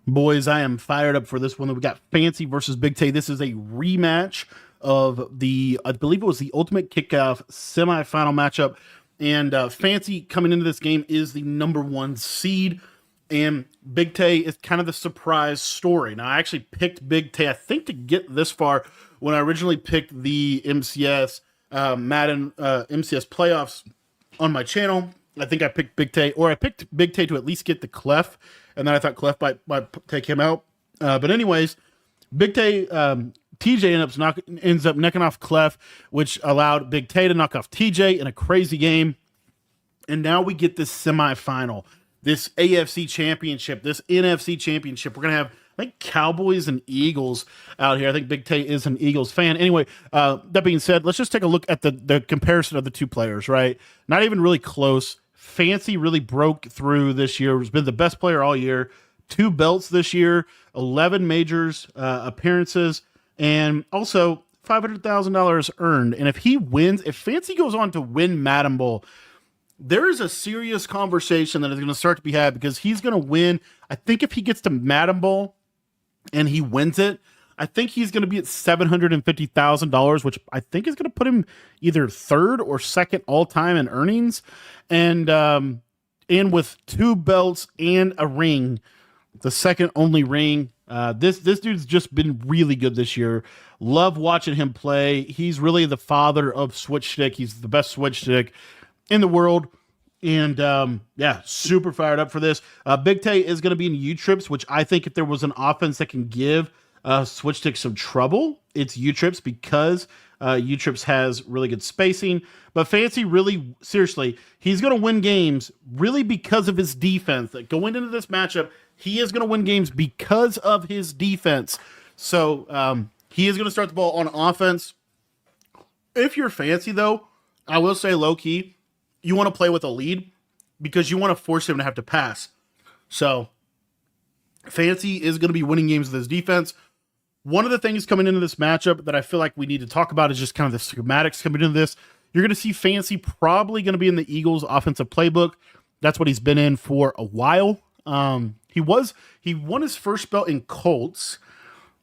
Boys, I am fired up for this one. We got Fancy versus Big Tay. This is a rematch of I believe it was the Ultimate Kickoff semifinal matchup. And Fancy coming into this game is the number one seed. And Big Tay is kind of the surprise story. Now, I actually picked Big Tay, I think, to get this far when I originally picked the MCS Madden MCS playoffs on my channel. I think I picked Big Tay, or I picked Big Tay to at least get the Clef, and then I thought Clef might take him out. But anyways, Big Tay, TJ ends up necking off Clef, which allowed Big Tay to knock off TJ in a crazy game. And now we get this semifinal, this AFC championship, this NFC championship. We're going to have, I think, Cowboys and Eagles out here. I think Big Tay is an Eagles fan. Anyway, that being said, let's just take a look at the comparison of the two players, right? Not even really close. Fancy really broke through this year. Has been the best player all year. 2 belts this year, 11 majors appearances, and also $500,000 earned. And if he wins, if Fancy goes on to win Madden Bowl, there is a serious conversation that is going to start to be had, because he's going to win. I think if he gets to Madden Bowl and he wins it, I think he's going to be at $750,000, which I think is going to put him either third or second all time in earnings. And with 2 belts and a ring, the second only ring, this dude's just been really good this year. Love watching him play. He's really the father of switch stick. He's the best switch stick in the world. And yeah, super fired up for this. Big Tay is going to be in U-Trips, which I think if there was an offense that can give switch stick some trouble, it's U-Trips, because U-Trips has really good spacing. But Fancy, really, seriously, he's going to win games really because of his defense. Like, going into this matchup, he is going to win games because of his defense. So he is going to start the ball on offense. If you're Fancy, though, I will say low-key, you want to play with a lead because you want to force him to have to pass. So Fancy is going to be winning games with his defense. One of the things coming into this matchup that I feel like we need to talk about is just kind of the schematics coming into this. You're going to see Fancy probably going to be in the Eagles offensive playbook. That's what he's been in for a while. He won his first belt in Colts,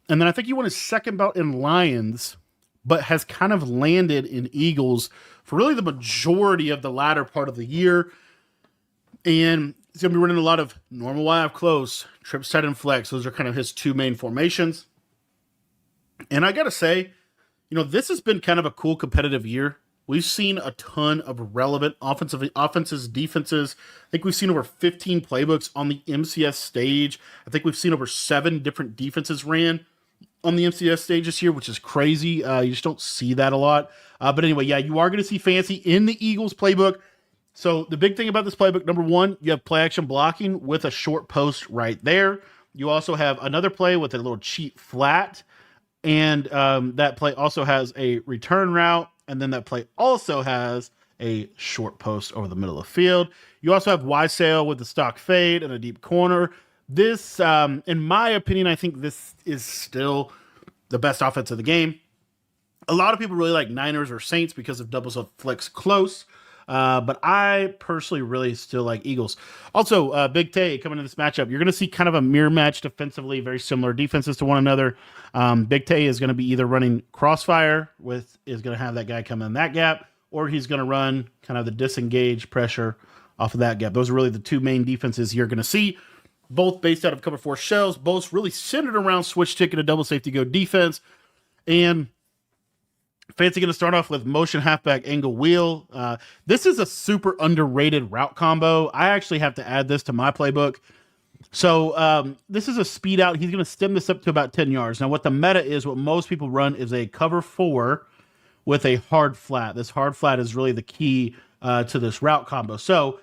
and then I think he won his second belt in Lions, but has kind of landed in Eagles for really the majority of the latter part of the year. And he's going to be running a lot of normal wide close, trips, tight, and flex. Those are kind of his 2 main formations. And I got to say, this has been kind of a cool competitive year. We've seen a ton of relevant offenses, defenses. I think we've seen over 15 playbooks on the MCS stage. I think we've seen over 7 different defenses ran on the MCS stage this year, which is crazy. You just don't see that a lot. But anyway, yeah, you are going to see Fancy in the Eagles playbook. So the big thing about this playbook, number one, you have play action blocking with a short post right there. You also have another play with a little cheat flat. And that play also has a return route. And then that play also has a short post over the middle of the field. You also have Y sail with the stock fade and a deep corner. This, in my opinion, I think this is still the best offense of the game. A lot of people really like Niners or Saints because of doubles of flex close. But I personally really still like Eagles. Also, Big Tay coming into this matchup, you're going to see kind of a mirror match defensively, very similar defenses to one another. Big Tay is going to be either running crossfire is going to have that guy come in that gap, or he's going to run kind of the disengage pressure off of that gap. Those are really the 2 main defenses you're going to see, both based out of cover 4 shells, both really centered around switch stick and a double safety go defense. And Fancy going to start off with motion halfback angle wheel. This is a super underrated route combo. I actually have to add this to my playbook. So this is a speed out. He's going to stem this up to about 10 yards. Now, what the meta is, what most people run is a cover 4 with a hard flat. This hard flat is really the key to this route combo. So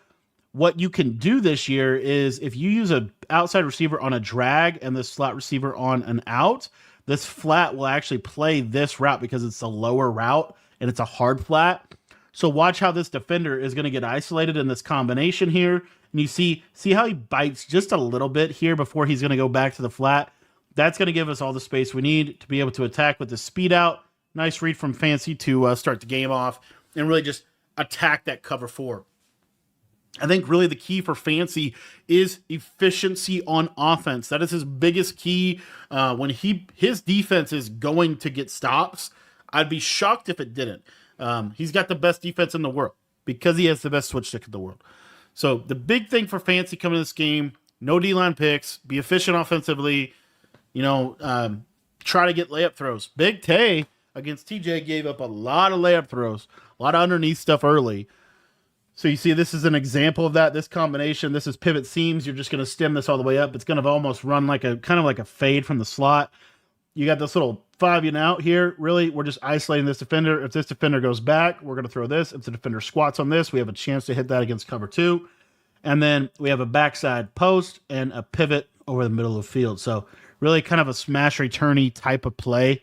what you can do this year is if you use an outside receiver on a drag and the slot receiver on an out, this flat will actually play this route because it's a lower route and it's a hard flat. So watch how this defender is going to get isolated in this combination here. And you see how he bites just a little bit here before he's going to go back to the flat. That's going to give us all the space we need to be able to attack with the speed out. Nice read from Fancy to start the game off and really just attack that cover 4. I think really the key for Fancy is efficiency on offense. That is his biggest key. When his defense is going to get stops, I'd be shocked if it didn't. He's got the best defense in the world because he has the best switch stick in the world. So the big thing for Fancy coming to this game, no D-line picks, be efficient offensively, try to get layup throws. Big Tay against TJ gave up a lot of layup throws, a lot of underneath stuff early. So you see, this is an example of that. This combination, this is pivot seams. You're just going to stem this all the way up. It's going to almost run like a kind of like a fade from the slot. You got this little 5-in out here. Really, we're just isolating this defender. If this defender goes back, we're going to throw this. If the defender squats on this, we have a chance to hit that against cover 2. And then we have a backside post and a pivot over the middle of the field. So really kind of a smash returney type of play.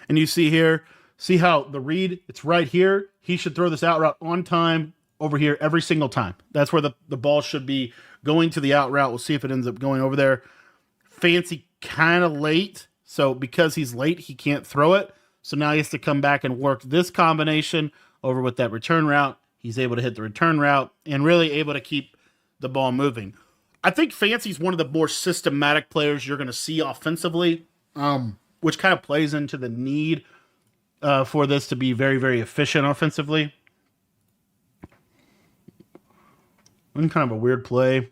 And you see here, see how the read, it's right here. He should throw this out route on time over here every single time. That's where the ball should be going to the out route. We'll see if it ends up going over there. Fancy kind of late. So because he's late, he can't throw it. So now he has to come back and work this combination over with that return route. He's able to hit the return route and really able to keep the ball moving. I think Fancy's one of the more systematic players you're going to see offensively, which kind of plays into the need for this to be very, very efficient offensively. And kind of a weird play. I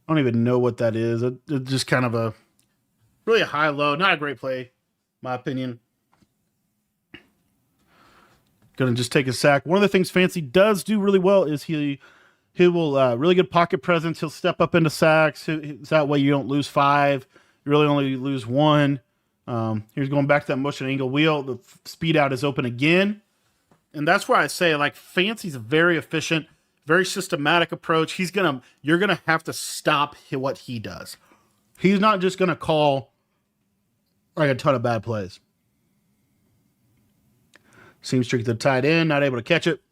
don't even know what that is. It's just kind of a really a high-low, not a great play, my opinion. Going to just take a sack. One of the things Fancy does do really well is he will really good pocket presence. He'll step up into sacks. That way you don't lose 5. You really only lose 1. Here's going back to that motion angle wheel. The speed out is open again. And that's where I say, like, Fancy's a very efficient, very systematic approach. You're going to have to stop what he does. He's not just going to call like a ton of bad plays. Seam streak to the tight end, not able to catch it.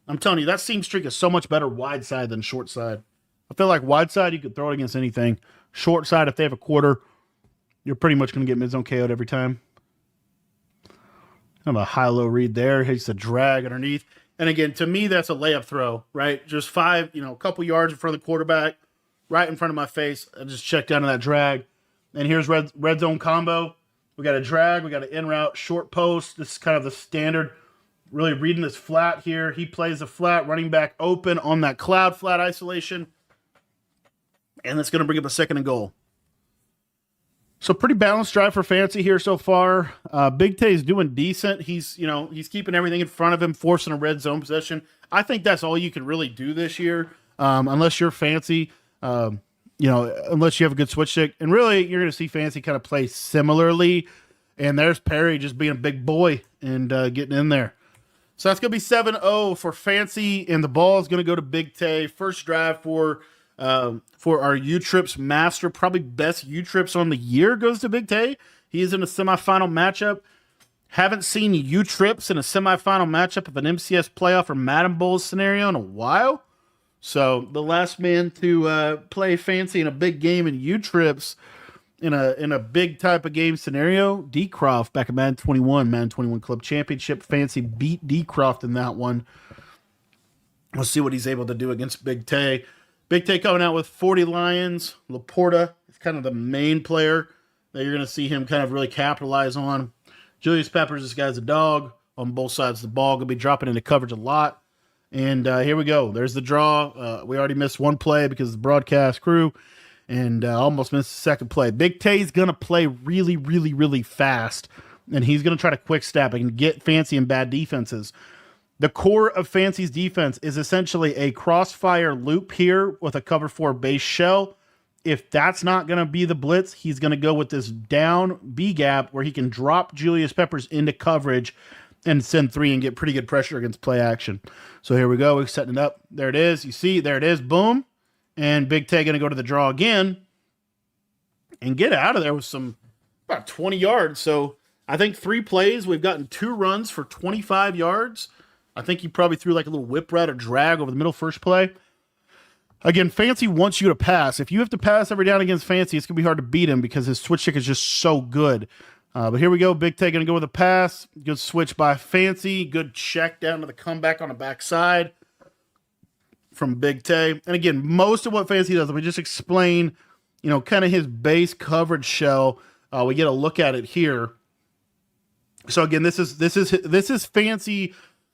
I'm telling you, that seam streak is so much better wide side than short side. I feel like wide side, you could throw it against anything. Short side, if they have a quarter, you're pretty much going to get mid-zone KO'd every time. Kind of a high-low read there. He's a drag underneath. And again, to me, that's a layup throw, right? Just 5, a couple yards in front of the quarterback, right in front of my face. I just check down to that drag. And here's red zone combo. We got a drag. We got an in route, short post. This is kind of the standard. Really reading this flat here. He plays the flat, running back open on that cloud flat isolation. And that's going to bring up a 2nd and goal. So pretty balanced drive for Fancy here so far. Big Tay is doing decent. He's keeping everything in front of him, forcing a red zone possession. I think that's all you can really do this year, unless you're Fancy, unless you have a good switch stick. And really, you're going to see Fancy kind of play similarly. And there's Perry just being a big boy and getting in there. So that's going to be 7-0 for Fancy, and the ball is going to go to Big Tay. First drive for our U-Trips master, probably best U-Trips on the year, goes to Big Tay. He is in a semifinal matchup. Haven't seen U-Trips in a semifinal matchup of an MCS playoff or Madden Bowl scenario in a while. So the last man to play Fancy in a big game in U-Trips in a big type of game scenario, D-Croft back in Madden 21 Club Championship. Fancy beat D-Croft in that one. We'll see what he's able to do against Big Tay. Big Tay coming out with 40 Lions. Laporta is kind of the main player that you're going to see him kind of really capitalize on. Julius Peppers, this guy's a dog on both sides of the ball. Going to be dropping into coverage a lot. And here we go. There's the draw. We already missed one play because of the broadcast crew. And almost missed the second play. Big Tay's going to play really, really, really fast. And he's going to try to quick step and get Fancy in bad defenses. The core of Fancy's defense is essentially a crossfire loop here with a cover 4 base shell. If that's not going to be the blitz, he's going to go with this down B gap where he can drop Julius Peppers into coverage and send 3 and get pretty good pressure against play action. So here we go. We're setting it up. There it is. You see, there it is. Boom. And Big Tay going to go to the draw again and get out of there with about 20 yards. So I think 3 plays. We've gotten 2 runs for 25 yards. I think he probably threw like a little whip route or drag over the middle first play. Again, Fancy wants you to pass. If you have to pass every down against Fancy, it's going to be hard to beat him because his switch stick is just so good. But here we go. Big Tay going to go with a pass. Good switch by Fancy. Good check down to the comeback on the backside from Big Tay. And again, most of what Fancy does, let me just explain, kind of his base coverage shell. We get a look at it here. So again, this is Fancy.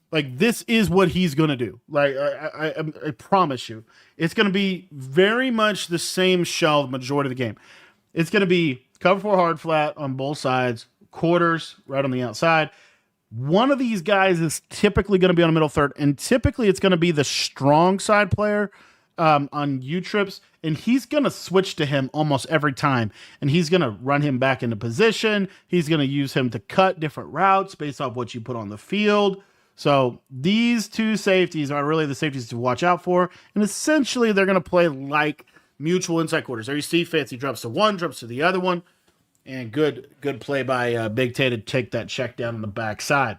Like, this is what he's going to do. Like, I promise you, it's going to be very much the same shell the majority of the game. It's going to be cover 4 hard flat on both sides, quarters right on the outside. One of these guys is typically going to be on the middle third, and typically it's going to be the strong side player on U-trips, and he's going to switch to him almost every time, and he's going to run him back into position. He's going to use him to cut different routes based off what you put on the field. So these two safeties are really the safeties to watch out for, and essentially they're going to play like mutual inside quarters. There you see Fancy drops to one, drops to the other one, and good play by Big Tay to take that check down on the backside.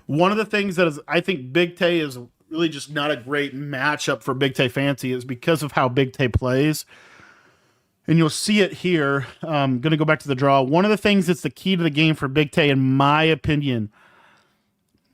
One of the things that I think Big Tay is really just not a great matchup for Big Tay Fancy is because of how Big Tay plays. And you'll see it here. I'm going to go back to the draw. One of the things that's the key to the game for Big Tay, in my opinion,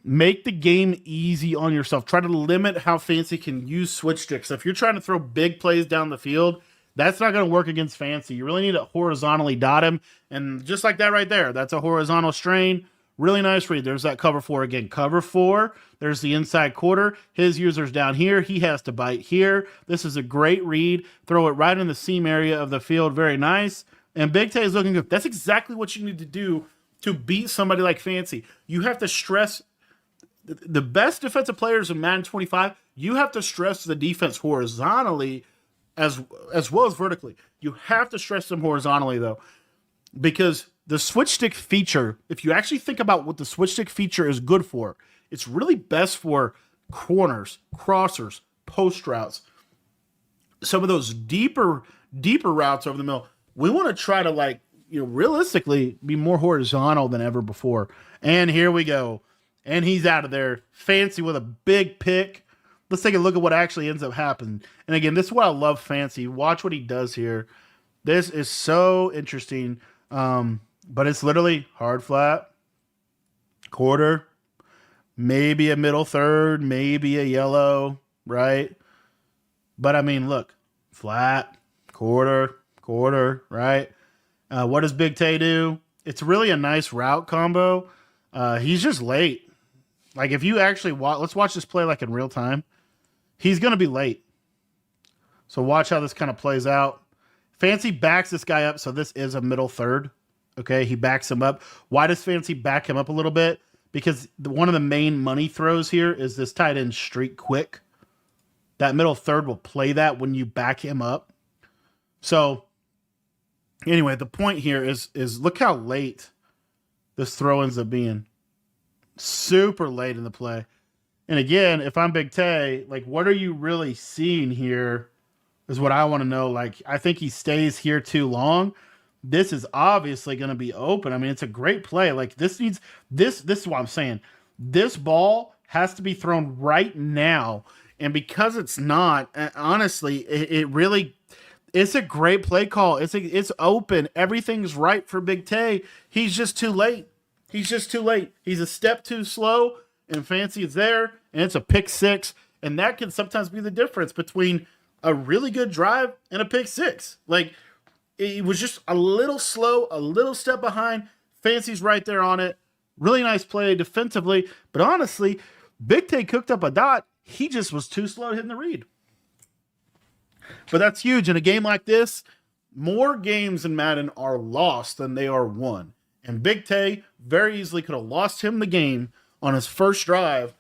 make the game easy on yourself. Try to limit how Fancy can use switch sticks. So if you're trying to throw big plays down the field, that's not going to work against Fancy. You really need to horizontally dot him. And just like that right there, that's a horizontal strain. Really nice read. There's that cover 4 again. Cover 4. There's the inside quarter. His user's down here. He has to bite here. This is a great read. Throw it right in the seam area of the field. Very nice. And Big Tay is looking good. That's exactly what you need to do to beat somebody like Fancy. You have to stress the best defensive players in Madden 25. You have to stress the defense horizontally as well as vertically. You have to stress them horizontally, though, because the switch stick feature, if you actually think about what the switch stick feature is good for, it's really best for corners, crossers, post routes, some of those deeper routes over the middle. We want to try to, realistically be more horizontal than ever before. And here we go. And he's out of there. Fancy with a big pick. Let's take a look at what actually ends up happening. And again, this is why I love Fancy. Watch what he does here. This is so interesting. But it's literally hard flat, quarter, maybe a middle third, maybe a yellow, right? But I mean, look, flat, quarter, right? What does Big Tay do? It's really a nice route combo. He's just late. Like, if you actually let's watch this play like in real time. He's going to be late. So watch how this kind of plays out. Fancy backs this guy up, so this is a middle third. Okay, he backs him up. Why does Fancy back him up a little bit? Because one of the main money throws here is this tight end streak quick. That middle third will play that when you back him up. So anyway, the point here is look how late this throw ends up being. Super late in the play. And again, if I'm Big Tay, like, what are you really seeing here is what I want to know. Like, I think he stays here too long. This is obviously going to be open. I mean, it's a great play. Like, this is what I'm saying. This ball has to be thrown right now. And because it's not, honestly, it really, it's a great play call. It's open. Everything's right for Big Tay. He's just too late. He's a step too slow, and Fancy is there, and it's a pick 6. And that can sometimes be the difference between a really good drive and a pick 6. Like, it was just a little slow, a little step behind. Fancy's right there on it. Really nice play defensively. But honestly, Big Tay cooked up a dot. He just was too slow hitting the read. But that's huge. In a game like this, more games in Madden are lost than they are won. And Big Tay very easily could have lost him the game on his first drive.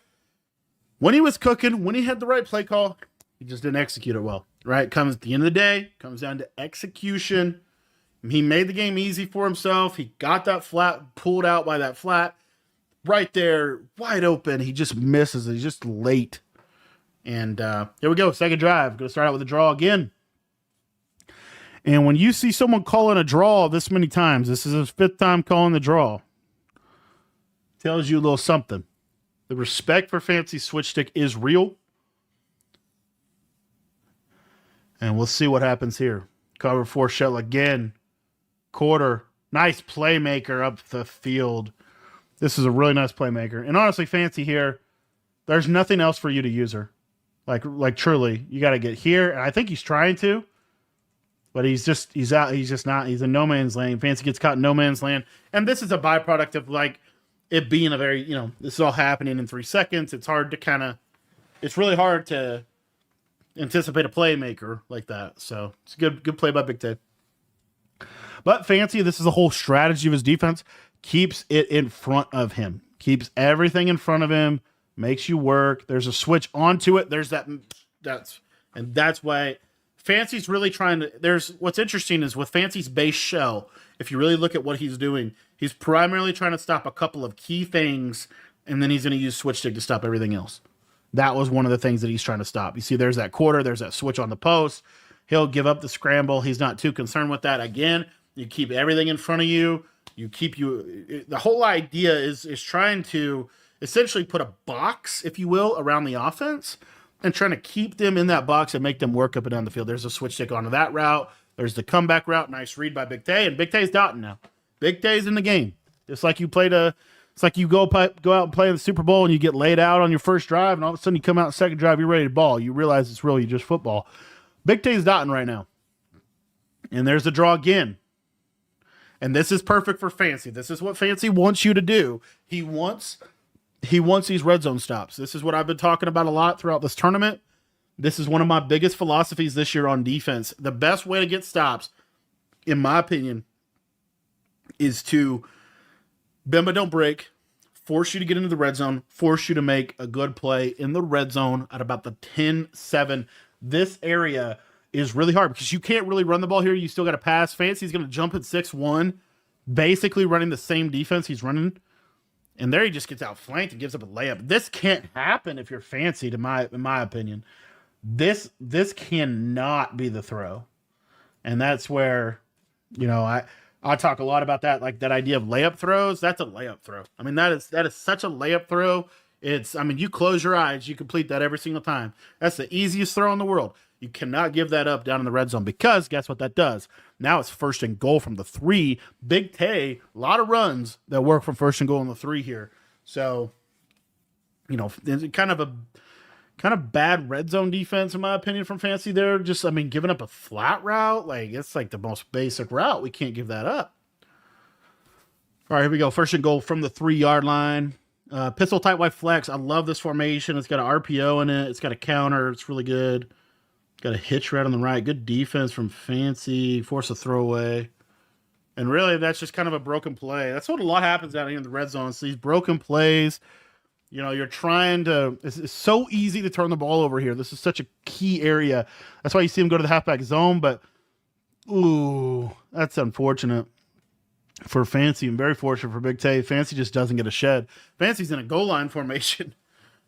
When he was cooking, when he had the right play call, he just didn't execute it well. Right? Comes at the end of the day, comes down to execution. He made the game easy for himself. He got that flat, pulled out by that flat. Right there, wide open. He just misses. He's just late. And here we go, second drive. Going to start out with a draw again. And when you see someone calling a draw this many times, this is his 5th time calling the draw, tells you a little something. The respect for Fancy switch stick is real. And we'll see what happens here. Cover 4 shell again. Quarter. Nice playmaker up the field. This is a really nice playmaker. And honestly, Fancy here, there's nothing else for you to use her. Like truly, you got to get here. And I think he's trying to, but he's out. He's just not. He's in no man's land. Fancy gets caught in no man's land. And this is a byproduct of like it being a very, this is all happening in 3 seconds. It's hard to it's really hard to anticipate a playmaker like that. So it's a good play by Big Tay. But Fancy, this is the whole strategy of his defense. Keeps it in front of him. Keeps everything in front of him. Makes you work. There's a switch onto it. There's that's why Fancy's really trying to. What's interesting is with Fancy's base shell, if you really look at what he's doing, he's primarily trying to stop a couple of key things, and then he's going to use switch stick to stop everything else. That was one of the things that he's trying to stop. You see, there's that quarter, there's that switch on the post. He'll give up the scramble. He's not too concerned with that. Again, you keep everything in front of you. The whole idea is trying to essentially put a box, if you will, around the offense and trying to keep them in that box and make them work up and down the field. There's a switch stick onto that route. There's the comeback route. Nice read by Big Tay. And Big Tay's dotting now. Big Tay's in the game. It's like you it's like you go out and play in the Super Bowl and you get laid out on your first drive, and all of a sudden you come out second drive, you're ready to ball. You realize it's really just football. Big Tay's dotting right now. And there's the draw again. And this is perfect for Fancy. This is what Fancy wants you to do. He wants these red zone stops. This is what I've been talking about a lot throughout this tournament. This is one of my biggest philosophies this year on defense. The best way to get stops, in my opinion, is to bend but don't break, force you to get into the red zone, force you to make a good play in the red zone at about the 10-7. This area is really hard because you can't really run the ball here. You still got to pass. Fancy's going to jump at 6-1, basically running the same defense he's running. And there he just gets outflanked and gives up a layup. This can't happen if you're Fancy, in my opinion. This cannot be the throw. And that's where, I talk a lot about that, like that idea of layup throws. That's a layup throw. I mean, that is such a layup throw. You close your eyes, you complete that every single time. That's the easiest throw in the world. You cannot give that up down in the red zone because guess what that does? Now it's 1st and goal from the 3. Big Tay, a lot of runs that work from 1st and goal on the 3 here. So, kind of bad red zone defense in my opinion from Fancy there. Just, giving up a flat route, it's like the most basic route. We can't give that up. All right, here we go. 1st and goal from the 3-yard line. Pistol tight wide flex. I love this formation. It's got an RPO in it. It's got a counter. It's really good. Got a hitch right on the right. Good defense from Fancy. Force a throwaway. And really, that's just kind of a broken play. That's what a lot happens down here in the red zone. So these broken plays, you're trying to... It's so easy to turn the ball over here. This is such a key area. That's why you see him go to the halfback zone. But, ooh, that's unfortunate for Fancy and very fortunate for Big Tay. Fancy just doesn't get a shed. Fancy's in a goal line formation.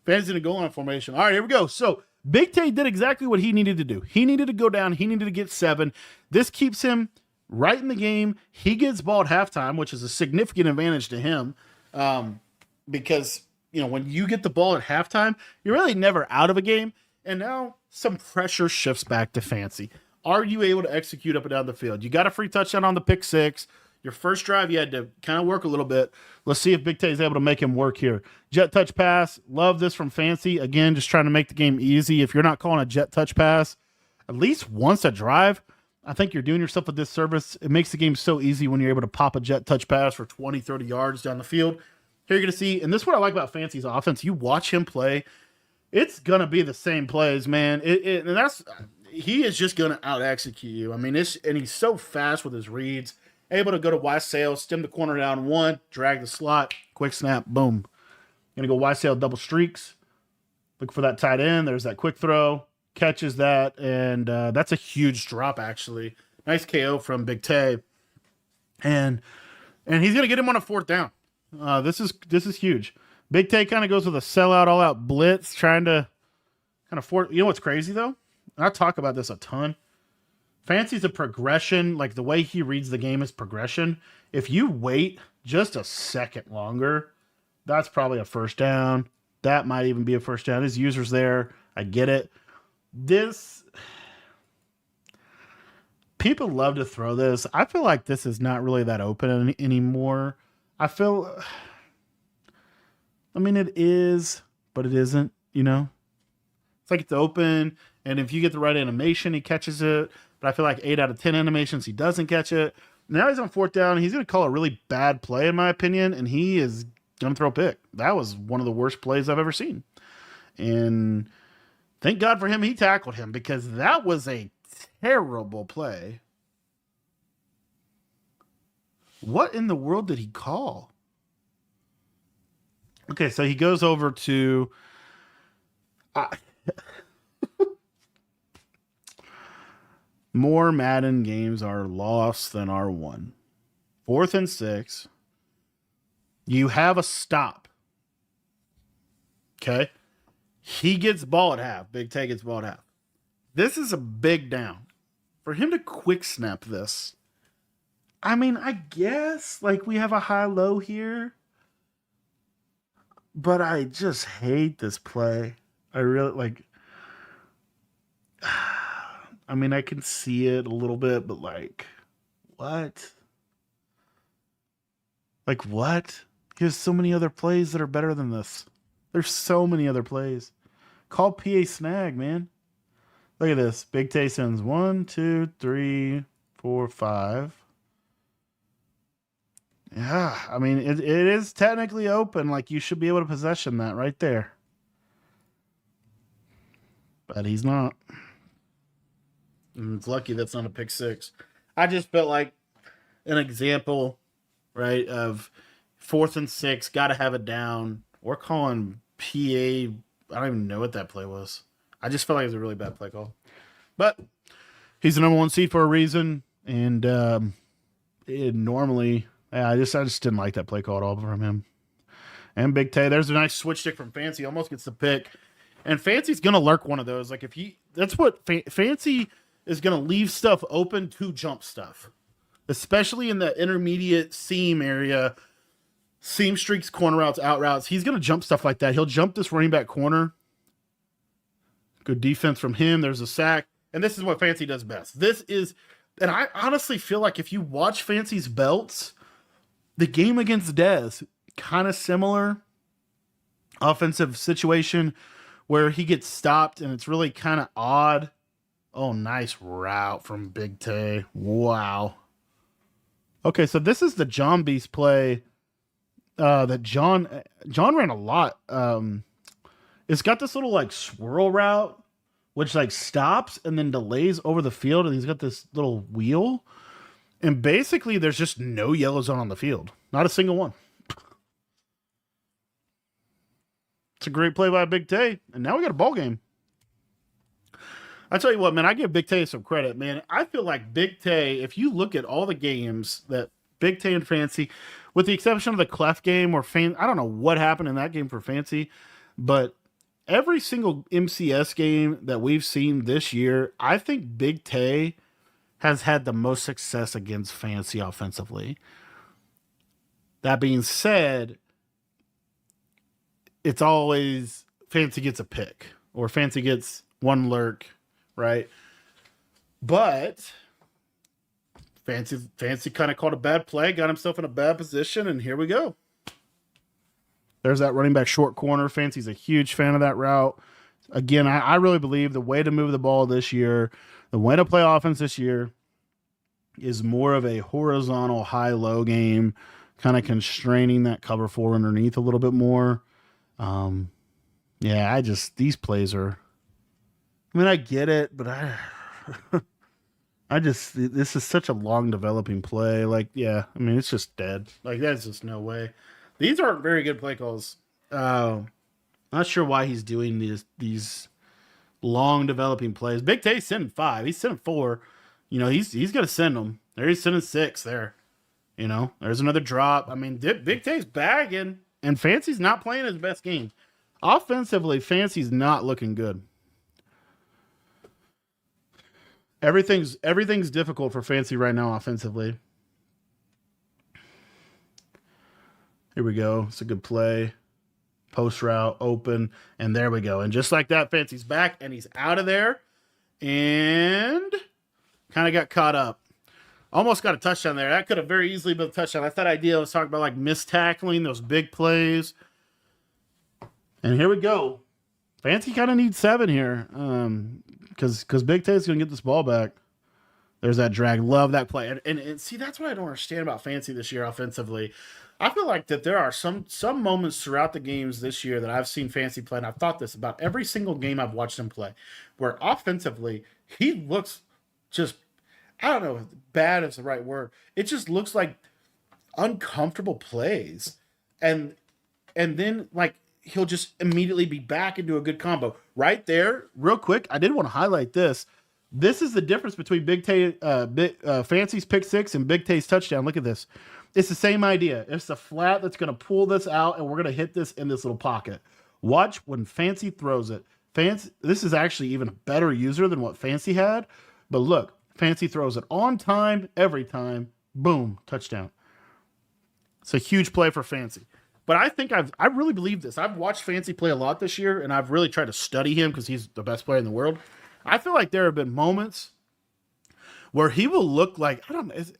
All right, here we go. So Big Tay did exactly what he needed to do. He needed to go down. He needed to get 7. This keeps him right in the game. He gets ball at halftime, which is a significant advantage to him because, when you get the ball at halftime, you're really never out of a game. And now some pressure shifts back to Fancy. Are you able to execute up and down the field? You got a free touchdown on the pick 6. Your first drive, you had to kind of work a little bit. Let's see if Big Tay is able to make him work here. Jet touch pass. Love this from Fancy. Again, just trying to make the game easy. If you're not calling a jet touch pass at least once a drive, I think you're doing yourself a disservice. It makes the game so easy when you're able to pop a jet touch pass for 20, 30 yards down the field. Here you're going to see, and this is what I like about Fancy's offense. You watch him play, it's going to be the same plays, man. He is just going to out-execute you. And he's so fast with his reads. Able to go to Wisesail, stem the corner down 1, drag the slot, quick snap, boom. Going to go Wisesail double streaks. Look for that tight end. There's that quick throw. Catches that, and that's a huge drop, actually. Nice KO from Big Tay. And he's going to get him on a 4th down. This is huge. Big Tay kind of goes with a sellout, all-out blitz, trying to kind of force. You know what's crazy, though? I talk about this a ton. Fancy's a progression. Like, the way he reads the game is progression. If you wait just a second longer, that's probably a 1st down. That might even be a 1st down. His user's there. I get it. People love to throw this. I feel like this is not really that open anymore. I feel, I mean, it is, but it isn't, you know? It's like it's open, and if you get the right animation, he catches it. But I feel like 8 out of 10 animations, he doesn't catch it. Now he's on 4th down. He's going to call a really bad play, in my opinion, and he is going to throw a pick. That was one of the worst plays I've ever seen. And thank God for him, he tackled him, because that was a terrible play. What in the world did he call? Okay, so he goes over to... More Madden games are lost than are won. 4th and 6. You have a stop. Okay? He gets ball at half. Big Tay gets ball at half. This is a big down. For him to quick snap this, I mean, I guess, like, we have a high-low here. But I just hate this play. I really, like... I mean, I can see it a little bit, but, like, what? Like, what? He has so many other plays that are better than this. There's so many other plays. Call PA snag, man. Look at this. Big Tay sends 1, 2, 3, 4, 5. Yeah, I mean, it is technically open. Like, you should be able to possession that right there. But he's not. And it's lucky that's not a pick 6. I just felt like an example, right, of 4th and 6, got to have it down. We're calling PA. I don't even know what that play was. I just felt like it was a really bad play call. But he's the number 1 seed for a reason. And normally, yeah, I just didn't like that play call at all from him. And Big Tay, there's a nice switch stick from Fancy. Almost gets the pick. And Fancy's going to lurk one of those. Like, if he, that's what Fancy is going to leave stuff open to jump stuff, especially in the intermediate seam area, seam streaks, corner routes, out routes. He's going to jump stuff like that. He'll jump this running back corner. Good defense from him. There's a sack. And this is what Fancy does best. This is, and I honestly feel like if you watch Fancy's belts, the game against Dez, kind of similar offensive situation where he gets stopped and it's really kind of odd. Oh, nice route from Big Tay. Wow. Okay, so this is the John Beast play that John ran a lot. It's got this little like swirl route, which like stops and then delays over the field, and he's got this little wheel. And basically, there's just no yellow zone on the field. Not a single one. It's a great play by Big Tay. And now we got a ball game. I tell you what, man, I give Big Tay some credit, man. I feel like Big Tay, if you look at all the games that Big Tay and Fancy, with the exception of the Clef game where I don't know what happened in that game for Fancy, but every single MCS game that we've seen this year, I think Big Tay has had the most success against Fancy offensively. That being said, it's always Fancy gets a pick or Fancy gets one lurk, right? But Fancy kind of caught a bad play, got himself in a bad position, and here we go. There's that running back short corner. Fancy's a huge fan of that route. Again, I really believe the way to move the ball this year, the way to play offense this year, is more of a horizontal high-low game, kind of constraining that cover 4 underneath a little bit more. Yeah, these plays are, I mean, I get it, but this is such a long developing play. Like, yeah, I mean, it's just dead. Like, that's just no way. These aren't very good play calls. Not sure why he's doing these long developing plays. Big Tay's sending 5. He's sending 4. You know, he's going to send them. There he's sending 6 there. You know, there's another drop. I mean, Big Tay's bagging, and Fancy's not playing his best game. Offensively, Fancy's not looking good. Everything's difficult for Fancy right now offensively. Here we go. It's a good play. Post route, open, and there we go. And just like that, Fancy's back, and he's out of there. And Kind of got caught up. Almost got a touchdown there. That could have very easily been a touchdown. That's that idea I was talking about, like missed tackling, those big plays. And here we go. Fancy kind of needs 7 here, because Big Tay's gonna get this ball back. There's that drag. Love that play. And see, that's what I don't understand about Fancy this year offensively. I feel like that there are some moments throughout the games this year that I've seen Fancy play, and I've thought this about every single game I've watched him play, where offensively he looks just, I don't know, bad is the right word. It just looks like uncomfortable plays, and then like he'll just immediately be back into a good combo right there. Real quick, I did want to highlight this. This is the difference between Fancy's pick 6 and Big Tay's touchdown. Look at this. It's the same idea. It's a flat that's going to pull this out, and we're going to hit this in this little pocket. Watch when Fancy throws it. This is actually even a better user than what Fancy had. But look, Fancy throws it on time, every time. Boom, touchdown. It's a huge play for Fancy. But I think I really believe this. I've watched Fancy play a lot this year, and I've really tried to study him because he's the best player in the world. I feel like there have been moments where he will look like,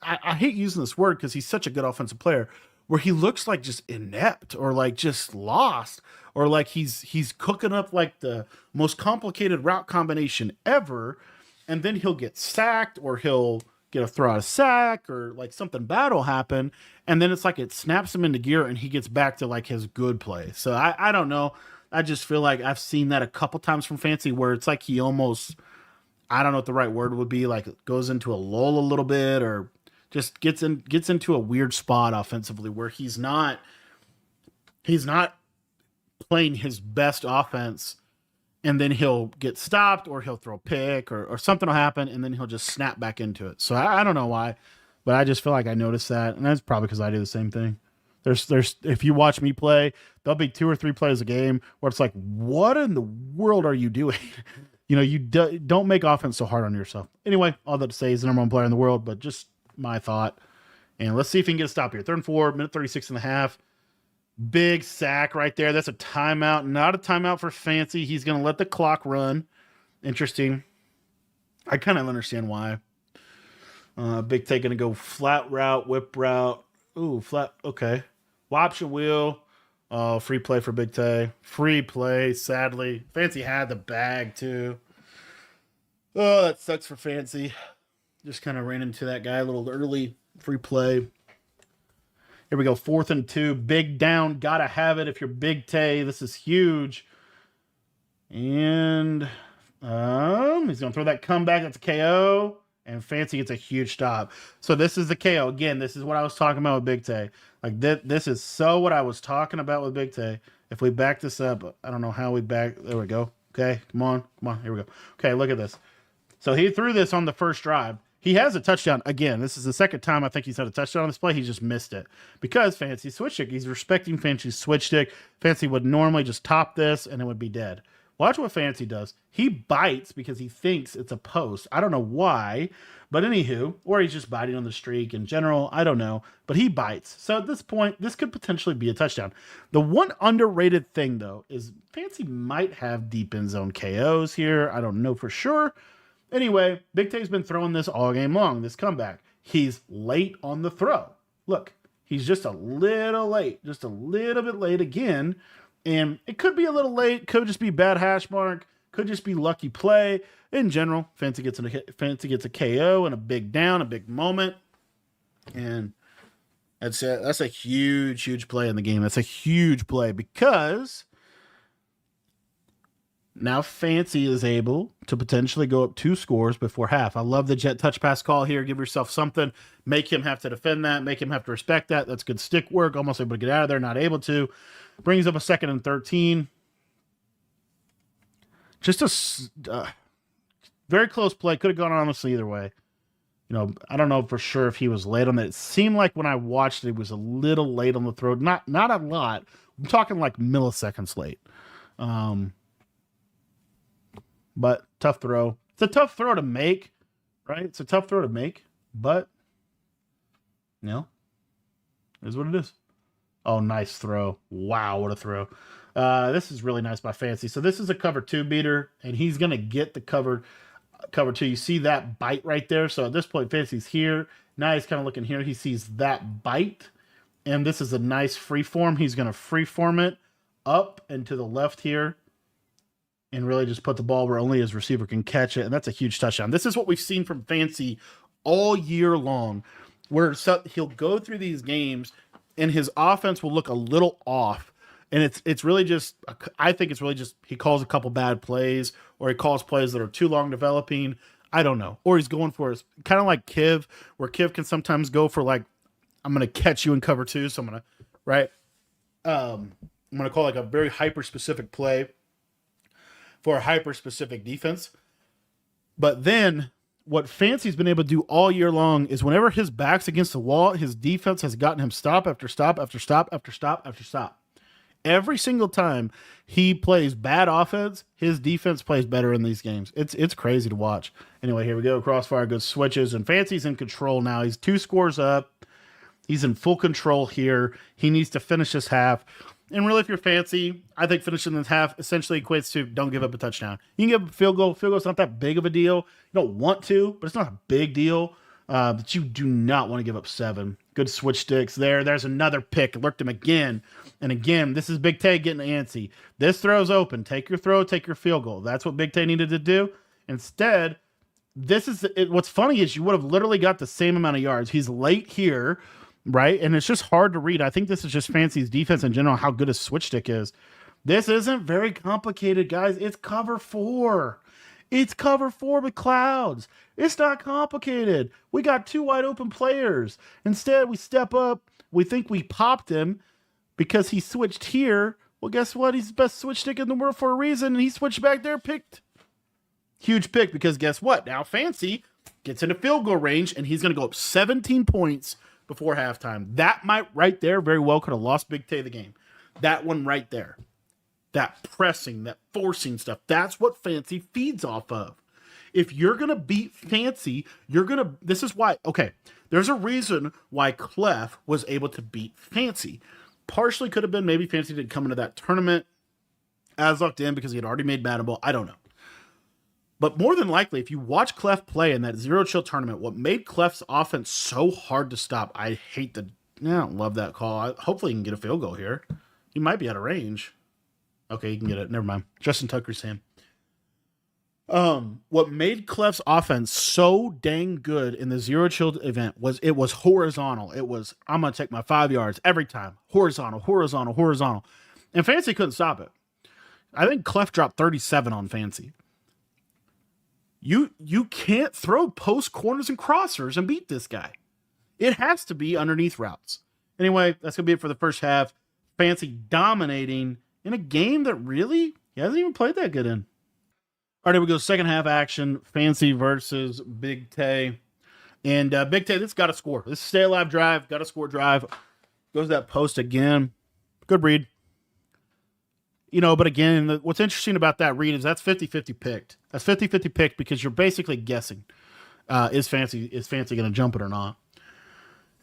I hate using this word because he's such a good offensive player, where he looks like just inept or like just lost, or like he's cooking up like the most complicated route combination ever, and then he'll get sacked, or he'll get a throw out a sack, or like something bad will happen, and then it's like it snaps him into gear and he gets back to like his good play. So I don't know. I just feel like I've seen that a couple times from Fancy where it's like he almost, I don't know what the right word would be, like goes into a lull a little bit, or just gets into a weird spot offensively where he's not playing his best offense, and then he'll get stopped, or he'll throw a pick, or something will happen, and then he'll just snap back into it. So I don't know why, but I just feel like I noticed that, and that's probably because I do the same thing. There's if you watch me play, there'll be 2 or 3 plays a game where it's like, what in the world are you doing? You don't make offense so hard on yourself. Anyway, all that to say, he's the number 1 player in the world, but just my thought. And let's see if he can get a stop here. 3rd and 4, minute 36 and a half. Big sack right there. That's a timeout. Not a timeout for Fancy. He's going to let the clock run. Interesting. I kind of understand why. Big Tay going to go flat route, whip route. Ooh, flat. Okay. Option wheel. Free play for Big Tay. Free play, sadly. Fancy had the bag, too. Oh, that sucks for Fancy. Just kind of ran into that guy a little early. Free play. Here we go. 4th and 2. Big down. Gotta have it if you're Big Tay. This is huge. And he's going to throw that comeback. That's a KO. And Fancy gets a huge stop. So this is the KO. Again, this is what I was talking about with Big Tay. Like this is so what I was talking about with Big Tay. If we back this up, I don't know how we back. There we go. Okay, come on. Here we go. Okay, look at this. So he threw this on the first drive. He has a touchdown. Again, this is the second time I think he's had a touchdown on this play. He just missed it because Fancy switch stick. He's respecting Fancy's switch stick. Fancy would normally just top this and it would be dead. Watch what Fancy does. He bites because he thinks it's a post. I don't know why, but anywho, or he's just biting on the streak in general. I don't know, but he bites. So at this point, this could potentially be a touchdown. The one underrated thing, though, is Fancy might have deep end zone KOs here. I don't know for sure. Anyway, Big Tay's been throwing this all game long, this comeback. He's late on the throw. Look, he's just a little late, just a little bit late again. And it could be a little late, could just be bad hash mark, could just be lucky play. In general, Fancy gets a KO and a big down, a big moment. And that's a huge play in the game. That's a huge play because now Fancy is able to potentially go up 2 scores before half. I love the jet touch pass call here. Give yourself something. Make him have to defend that. Make him have to respect that. That's good stick work. Almost able to get out of there. Not able to. Brings up a 2nd and 13. Just a very close play. Could have gone honestly either way. I don't know for sure if he was late on that. It seemed like when I watched it, it was a little late on the throw. Not a lot. I'm talking like milliseconds late. But tough throw. It's a tough throw to make, right? It's a tough throw to make, but is what it is. Oh, nice throw. Wow, what a throw. This is really nice by Fancy. So this is a cover 2 beater, and he's going to get the cover. Cover two, you see that bite right there. So at this point, Fancy's here. Now he's kind of looking here. He sees that bite. And this is a nice free form. He's going to free form it up and to the left here and really just put the ball where only his receiver can catch it. And that's a huge touchdown. This is what we've seen from Fancy all year long, where he'll go through these games and his offense will look a little off. And it's really just, I think it's really just he calls a couple bad plays, or he calls plays that are too long developing. I don't know. Or he's going for his, kind of like Kiv, where Kiv can sometimes go for like, I'm going to catch you in cover two. So I'm going to, right? I'm going to call like a very hyper-specific play for a hyper-specific defense. But then what Fancy's been able to do all year long is whenever his back's against the wall, his defense has gotten him stop after stop after stop after stop after stop. Every single time he plays bad offense, his defense plays better in these games. It's crazy to watch. Anyway, here we go. Crossfire goes switches, and Fancy's in control now. He's 2 scores up. He's in full control here. He needs to finish this half. And really, if you're Fancy, I think finishing this half essentially equates to don't give up a touchdown. You can give a field goal. Field goal's not that big of a deal. You don't want to, but it's not a big deal. But you do not want to give up 7. Good switch sticks there. There's another pick. Lurked him again. And again, this is Big Tay getting antsy. This throw's open. Take your throw, take your field goal. That's what Big Tay needed to do. Instead, what's funny is you would have literally got the same amount of yards. He's late here, right? And it's just hard to read. I think this is just Fancy's defense in general, how good his switch stick is. This isn't very complicated, guys. It's cover 4. It's cover 4 with clouds. It's not complicated. We got 2 wide open players. Instead, we step up. We think we popped him because he switched here. Well, guess what? He's the best switch stick in the world for a reason. And he switched back there, picked. Huge pick, because guess what? Now Fancy gets into field goal range, and he's going to go up 17 points before halftime. That might right there very well could have lost Big Tay the game. That one right there. That pressing, that forcing stuff, that's what Fancy feeds off of. If you're going to beat Fancy, this is why, okay, there's a reason why Clef was able to beat Fancy. Partially could have been maybe Fancy didn't come into that tournament as locked in because he had already made Madden Ball. I don't know. But more than likely, if you watch Clef play in that Zero Chill tournament, what made Clef's offense so hard to stop, I don't love that call. Hopefully he can get a field goal here. He might be out of range. Okay, you can get it. Never mind. Justin Tucker's him. What made Clef's offense so dang good in the Zero Chill event was it was horizontal. It was, I'm going to take my 5 yards every time. Horizontal, horizontal, horizontal. And Fancy couldn't stop it. I think Clef dropped 37 on Fancy. You can't throw post corners and crossers and beat this guy. It has to be underneath routes. Anyway, that's going to be it for the first half. Fancy dominating in a game that really he hasn't even played that good in. All right, here we go. Second half action. Fancy versus Big Tay. And Big Tay, this got to score. This is stay alive drive. Got to score drive. Goes that post again. Good read. But again, what's interesting about that read is that's 50-50 picked. That's 50-50 picked because you're basically guessing. Is Fancy going to jump it or not?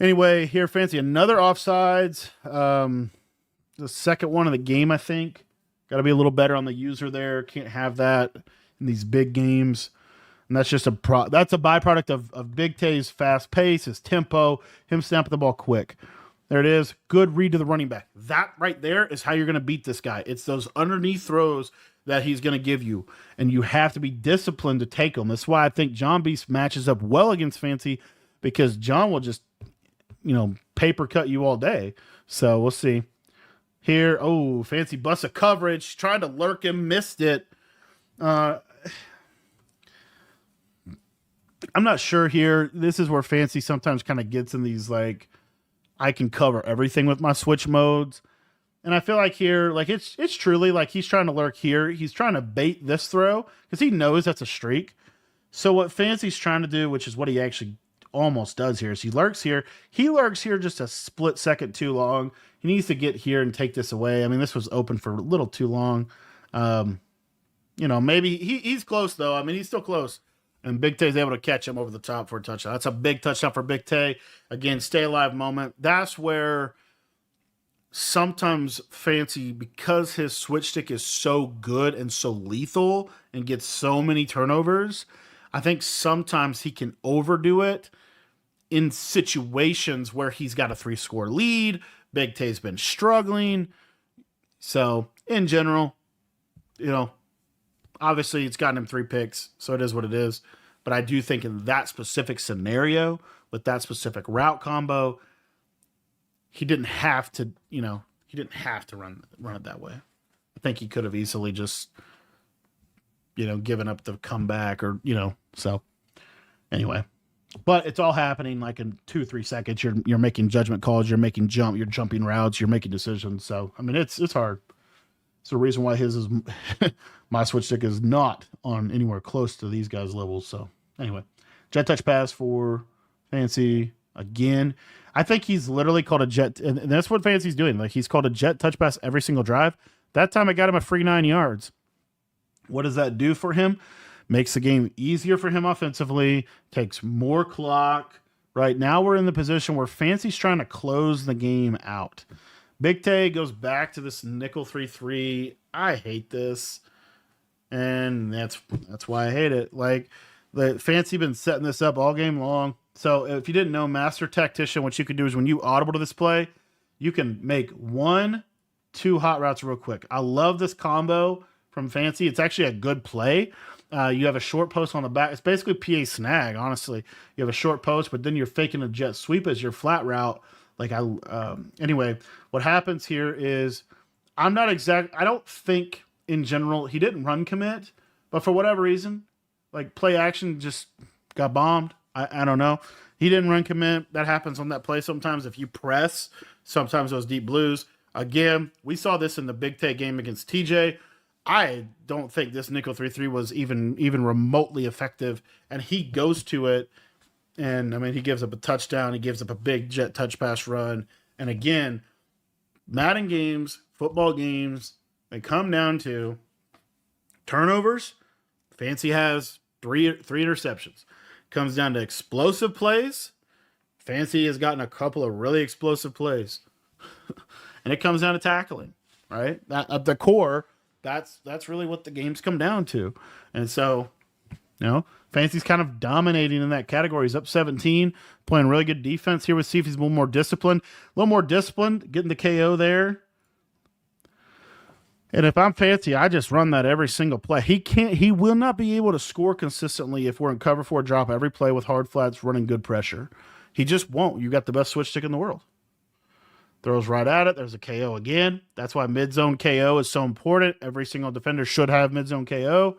Anyway, here Fancy, another offsides. The second one of the game, I think. Got to be a little better on the user there. Can't have that in these big games. And that's just that's a byproduct of Big Tay's fast pace, his tempo, him snapping the ball quick. There it is. Good read to the running back. That right there is how you're going to beat this guy. It's those underneath throws that he's going to give you. And you have to be disciplined to take them. That's why I think John Beast matches up well against Fancy, because John will just, paper cut you all day. So we'll see. Here, Fancy busts a coverage. Trying to lurk him. Missed it. I'm not sure here. This is where Fancy sometimes kind of gets in these, I can cover everything with my switch modes. And I feel like here, it's truly he's trying to lurk here. He's trying to bait this throw because he knows that's a streak. So what Fancy's trying to do, which is what he actually almost does here, is he lurks here. He lurks here just a split second too long. He needs to get here and take this away. I mean, this was open for a little too long. Maybe he's close though. I mean, he's still close. And Big Tay's able to catch him over the top for a touchdown. That's a big touchdown for Big Tay. Again, stay alive moment. That's where sometimes Fancy, because his switch stick is so good and so lethal and gets so many turnovers, I think sometimes he can overdo it in situations where he's got a 3-score lead. Big Tay's been struggling. So, in general, obviously it's gotten him 3 picks, so it is what it is. But I do think in that specific scenario, with that specific route combo, he didn't have to, run it that way. I think he could have easily just, given up the comeback or, so anyway. But it's all happening like in 2-3 seconds. You're making judgment calls. You're jumping routes. You're making decisions. So I mean, it's hard. It's the reason why his is my switch stick is not on anywhere close to these guys' levels. So anyway, jet touch pass for Fancy again. I think he's literally called a jet, and that's what Fancy's doing. Like he's called a jet touch pass every single drive. That time I got him a free 9 yards. What does that do for him? Makes the game easier for him offensively, takes more clock. Right now we're in the position where Fancy's trying to close the game out. Big Tay goes back to this nickel 3-3. I hate this. And that's why I hate it. Like the Fancy been setting this up all game long. So if you didn't know, Master Tactician, what you can do is when you audible to this play, you can make 1-2 hot routes real quick. I love this combo from Fancy. It's actually a good play. You have a short post on the back. It's basically PA snag, honestly. You have a short post, but then you're faking a jet sweep as your flat route. Anyway, what happens here is I don't think in general he didn't run commit, but for whatever reason, like play action just got bombed. I don't know. He didn't run commit. That happens on that play sometimes if you press. Sometimes those deep blues. Again, we saw this in the Big Tay game against TJ. I don't think this nickel 3-3 was even remotely effective, and he goes to it, and I mean he gives up a touchdown, he gives up a big jet touch pass run, and again, Madden games, football games, they come down to turnovers. Fancy has three interceptions. Comes down to explosive plays. Fancy has gotten a couple of really explosive plays, and it comes down to tackling. Right, that at the core. That's really what the games come down to. And so, Fancy's kind of dominating in that category. He's up 17, playing really good defense here. We'll see if he's a little more disciplined. Getting the KO there. And if I'm Fancy, I just run that every single play. He will not be able to score consistently if we're in cover 4 drop every play with hard flats running good pressure. He just won't. You got the best switch stick in the world. Throws right at it. There's a KO again. That's why mid-zone KO is so important. Every single defender should have mid-zone KO.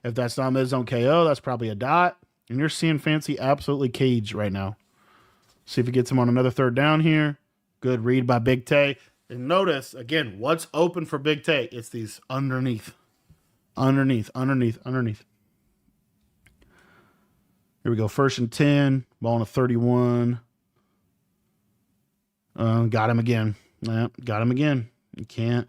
If that's not mid-zone KO, that's probably a dot. And you're seeing Fancy absolutely caged right now. See if he gets him on another 3rd down here. Good read by Big Tay. And notice, again, what's open for Big Tay? It's these underneath. Underneath. Here we go. 1st and 10. Ball on a 31. Got him again. Got him again. You can't.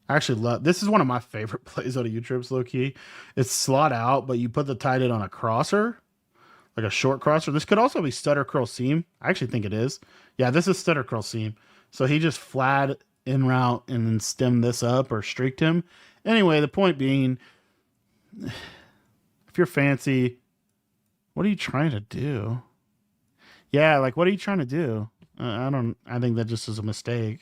I actually love this. Is one of my favorite plays out of U-Trips, low key. It's slot out, but you put the tight end on a crosser, like a short crosser. This could also be stutter curl seam. I actually think it is. Yeah, this is stutter curl seam. So he just flat in route and then stemmed this up or streaked him. Anyway, the point being, if you're Fancy, what are you trying to do? Yeah, like, what are you trying to do? I think that just is a mistake.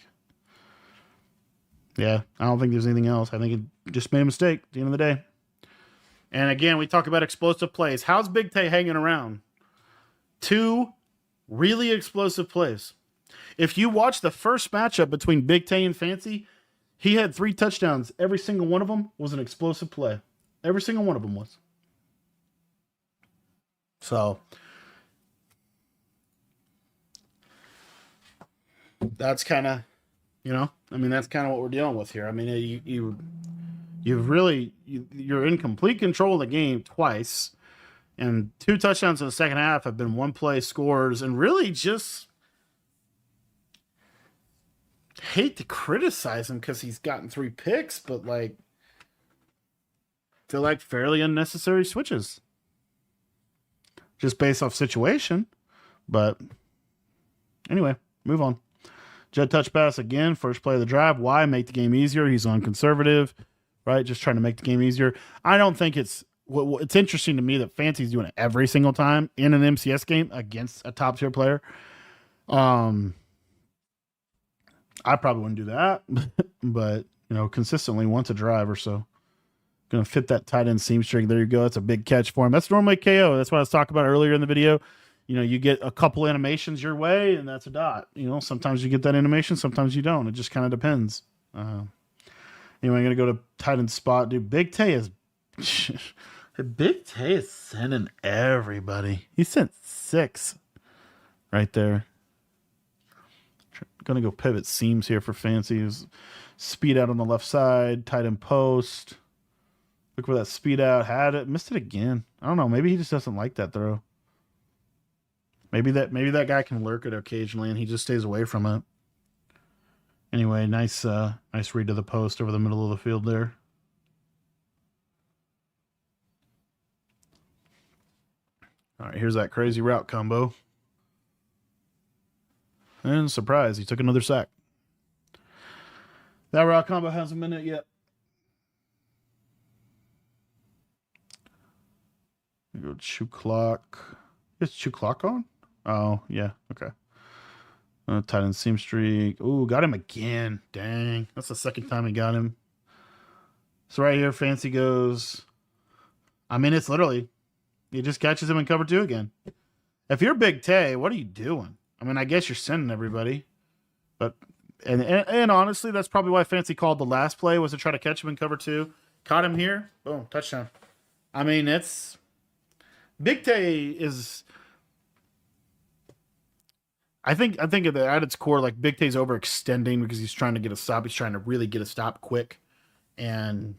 Yeah, I don't think there's anything else. I think it just made a mistake at the end of the day. And again, we talk about explosive plays. How's Big Tay hanging around? 2 really explosive plays. If you watch the first matchup between Big Tay and Fancy, he had 3 touchdowns. Every single one of them was an explosive play. Every single one of them was. So that's kind of, that's kind of what we're dealing with here. I mean, you're in complete control of the game twice, and 2 touchdowns in the second half have been 1-play scores, and really just hate to criticize him because he's gotten 3 picks, but feel like fairly unnecessary switches just based off situation. But anyway, move on. Jet touch pass again, first play of the drive. Why? Make the game easier. He's on conservative, right? Just trying to make the game easier. I don't think it's it's interesting to me that Fancy's doing it every single time in an MCS game against a top tier player. I probably wouldn't do that, but consistently once a drive or so. Gonna fit that tight end seam string. There you go. That's a big catch for him. That's normally KO. That's what I was talking about earlier in the video. You get a couple animations your way, and that's a dot. Sometimes you get that animation, sometimes you don't. It just kind of depends. Anyway, I'm gonna go to tight end spot, dude. Big Tay is sending everybody. He sent 6 right there. Gonna go pivot seams here for Fancy. Speed out on the left side, tight end post. Look where that speed out had it. Missed it again. I don't know. Maybe he just doesn't like that throw. Maybe that guy can lurk it occasionally and he just stays away from it. Anyway, nice read to the post over the middle of the field there. All right, here's that crazy route combo. And surprise, he took another sack. That route combo hasn't been it yet. Go chew clock. Is chew clock on? Oh, yeah. Okay. Tight end seam streak. Ooh, got him again. Dang. That's the second time he got him. So right here, Fancy goes. I mean, it's literally, he just catches him in cover 2 again. If you're Big Tay, what are you doing? I mean, I guess you're sending everybody. But, and honestly, that's probably why Fancy called the last play, was to try to catch him in cover 2. Caught him here. Boom, touchdown. I mean, it's, Big Tay is, I think at its core, like Big Tay's overextending because he's trying to get a stop. He's trying to really get a stop quick. And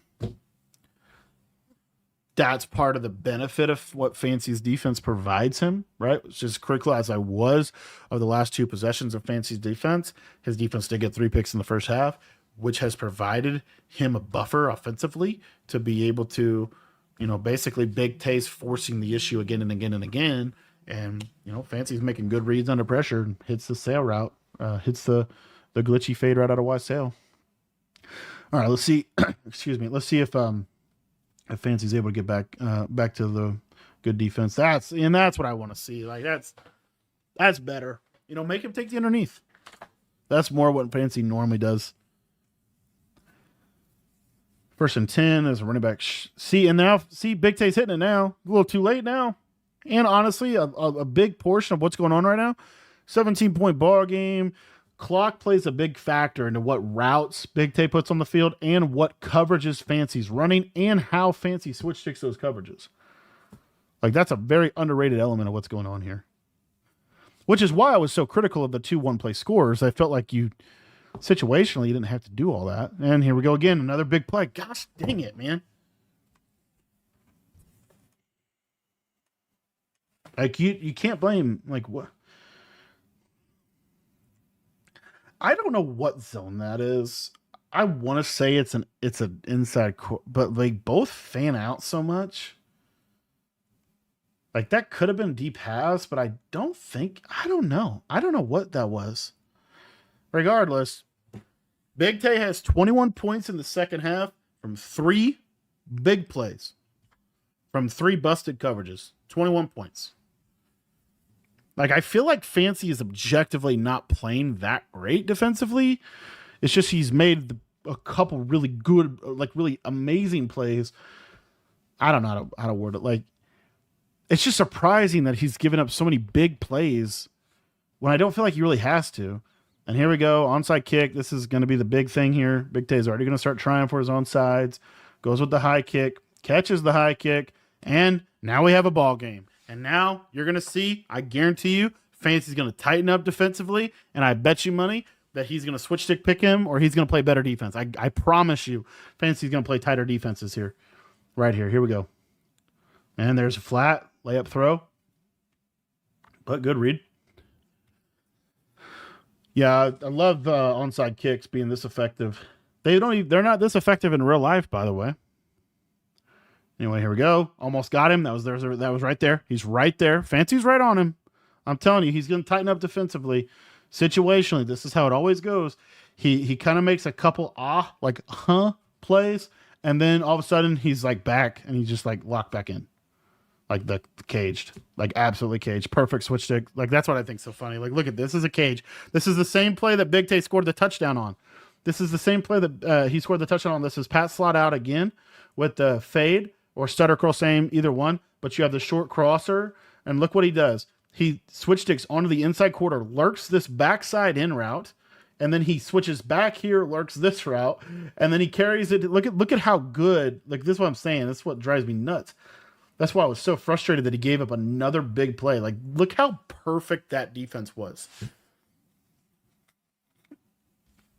that's part of the benefit of what Fancy's defense provides him, right? Which is critical as I was of the last 2 possessions of Fancy's defense. His defense did get 3 picks in the first half, which has provided him a buffer offensively to be able to, basically Big Tay's forcing the issue again and again and again. And, Fancy's making good reads under pressure and hits the sail route, hits the glitchy fade right out of wide sail. All right, let's see. Excuse me. Let's see if Fancy's able to get back to the good defense. That's what I want to see. Like that's better. Make him take the underneath. That's more what Fancy normally does. 1st and 10 as a running back. See, Big Tay's hitting it now. A little too late now. And honestly, a big portion of what's going on right now, 17-point ball game. Clock plays a big factor into what routes Big Tay puts on the field and what coverages Fancy's running and how Fancy switch sticks those coverages. Like, that's a very underrated element of what's going on here. Which is why I was so critical of the 2 one-play scores. I felt like situationally, you didn't have to do all that. And here we go again, another big play. Gosh dang it, man. Like, you can't blame, like, what? I don't know what zone that is. I want to say it's an inside, but they both fan out so much. Like, that could have been deep pass, but I don't know. I don't know what that was. Regardless, Big Tay has 21 points in the second half from 3 big plays, from 3 busted coverages. 21 points. Like, I feel like Fancy is objectively not playing that great defensively. It's just he's made a couple really good, like really amazing plays. I don't know how to word it. Like, it's just surprising that he's given up so many big plays when I don't feel like he really has to. And here we go, onside kick. This is going to be the big thing here. Big Tay's already going to start trying for his onsides. Goes with the high kick, catches the high kick, and now we have a ball game. And now you're going to see, I guarantee you, Fancy's going to tighten up defensively, and I bet you money that he's going to switch stick pick him or he's going to play better defense. I promise you, Fancy's going to play tighter defenses here. Right here. Here we go. And there's a flat layup throw. But good read. Yeah, I love onside kicks being this effective. They're not this effective in real life, by the way. Anyway, here we go. Almost got him. That was right there. He's right there. Fancy's right on him. I'm telling you, he's going to tighten up defensively. Situationally, this is how it always goes. He kind of makes a couple plays, And then all of a sudden he's like back and he's just like locked back in. Like the caged, like absolutely caged. Perfect switch stick. Like that's what I think so funny. Like look at this is a cage. This is the same play that Big Tay scored the touchdown on. This is the same play that he scored the touchdown on. This is Pat slot out again with the fade or stutter curl, same either one. But you have the short crosser, and look what he does. He switch sticks onto the inside quarter, lurks this backside in route, and then he switches back here, lurks this route, and then he carries it. Look at how good. Like this is what I'm saying. This is what drives me nuts. That's why I was so frustrated that he gave up another big play. Like look how perfect that defense was.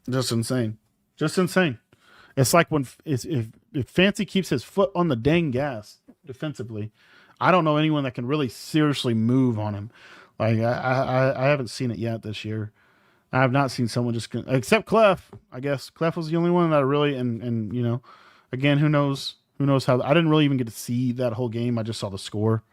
Just insane. Just insane. It's like when if Fancy keeps his foot on the dang gas defensively, I don't know anyone that can really seriously move on him. Like I haven't seen it yet this year. I have not seen someone just except Clef. I guess Clef was the only one that I really and you know, again, who knows how. I didn't really even get to see that whole game. I just saw the score.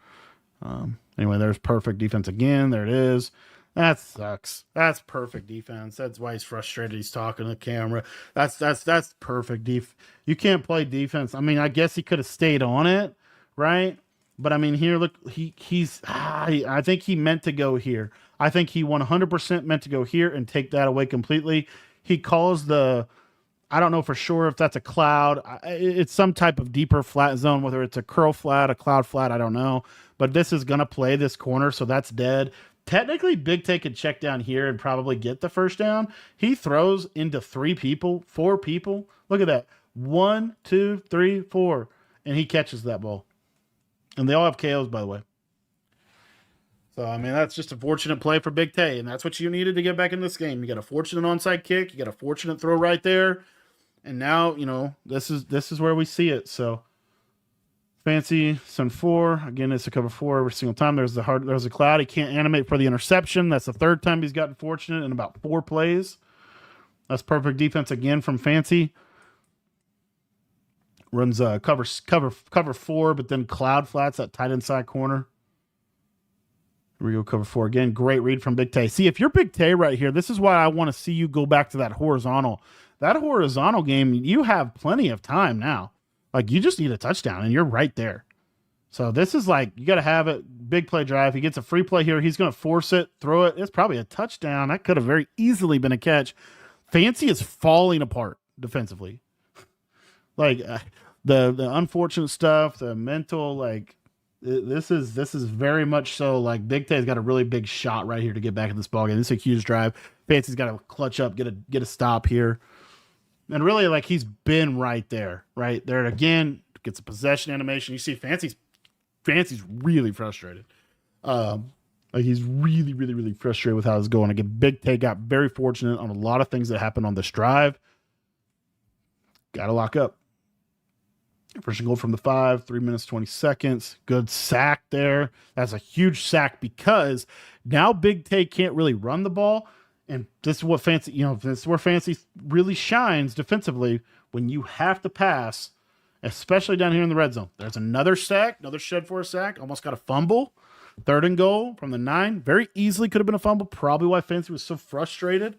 Anyway, there's perfect defense again. There it is. That sucks. That's perfect defense. That's why he's frustrated. He's talking to the camera. That's perfect You can't play defense. I mean, I guess he could have stayed on it, right? But I mean, here, look, I think he meant to go here. I think he 100% meant to go here and take that away completely. He calls I don't know for sure if that's a cloud. It's some type of deeper flat zone, whether it's a curl flat, a cloud flat, I don't know. But this is going to play this corner, so that's dead. Technically, Big Tay could check down here and probably get the first down. He throws into 4 people. Look at that. 1, 2, 3, 4. And he catches that ball. And they all have KOs, by the way. So, I mean, that's just a fortunate play for Big Tay. And that's what you needed to get back in this game. You got a fortunate onside kick. You got a fortunate throw right there. And now, you know, this is where we see it. So, Fancy, Sun 4. Again, it's a cover 4 every single time. There's a cloud. He can't animate for the interception. That's the 3rd time he's gotten fortunate in about 4 plays. That's perfect defense again from Fancy. Runs cover 4, but then cloud flats that tight inside corner. Here we go, cover 4 again. Great read from Big Tay. See, if you're Big Tay right here, this is why I want to see you go back to that horizontal. That horizontal game, you have plenty of time now. Like, you just need a touchdown, and you're right there. So this is like, you got to have it. Big play drive. He gets a free play here. He's going to force it, throw it. It's probably a touchdown. That could have very easily been a catch. Fancy is falling apart defensively. Like, the unfortunate stuff, the mental, like, this is very much so, like, Big Tay's got a really big shot right here to get back in this ballgame. This is a huge drive. Fancy's got to clutch up, get a stop here. And really, like, he's been right there again. Gets a possession animation. You see, Fancy's really frustrated. Like, he's really, really, really frustrated with how it's going. Again, Big Tay got very fortunate on a lot of things that happened on this drive. Got to lock up. First and goal from the 5, 3 minutes, 20 seconds. Good sack there. That's a huge sack because now Big Tay can't really run the ball. And this is what Fancy, this is where Fancy really shines defensively when you have to pass, especially down here in the red zone. There's another sack, another shed for a sack. Almost got a fumble. 3rd and goal from the 9. Very easily could have been a fumble. Probably why Fancy was so frustrated.